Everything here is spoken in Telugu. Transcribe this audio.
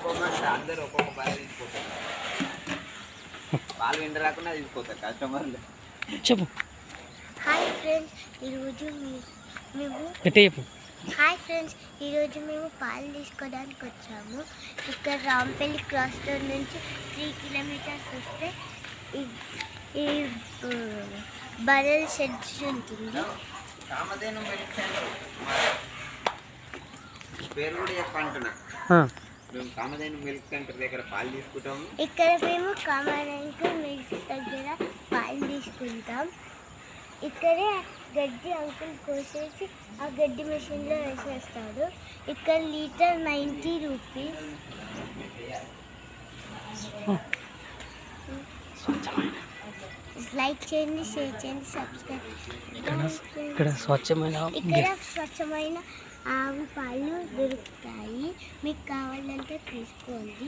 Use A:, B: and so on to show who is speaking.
A: తీసుకోమంటే అందరూ ఒక్కొక్క పాలు తీసుకోతారు. పాలు ఎండ రాకుండా తీసుకోతారు కస్టమర్లు.
B: చెప్పు.
C: హాయ్ ఫ్రెండ్స్, ఈరోజు మేము పాలు తీసుకోవడానికి వచ్చాము. ఇక్కడ రాంపల్లి క్రాస్ రోడ్ నుంచి 3 కిలోమీటర్స్ వస్తే ఈ బర్రెల షెడ్ ఉంటుంది.
A: కామధేను మిల్క్ సెంటర్ పేరు కూడా చెప్పంటున్నా. మేము కామధేను మిల్క్ సెంటర్ దగ్గర పాలు తీసుకుంటాము.
C: ఇక్కడ మేము కామధేను మిల్క్ దగ్గర పాలు తీసుకుంటాం. ఇక్కడే గడ్డి అంకుల్ కోసేసి ఆ గడ్డి మెషిన్లో వేసేస్తాడు. ఇక్కడ లీటర్ 90 రూపీస్. లైక్ చేయండి, షేర్ చేయండి, సబ్స్క్రైబ్.
B: ఇక్కడ స్వచ్ఛమైన
C: ఆవు పాలు దొరుకుతాయి. మీకు కావాలంటే తీసుకోండి.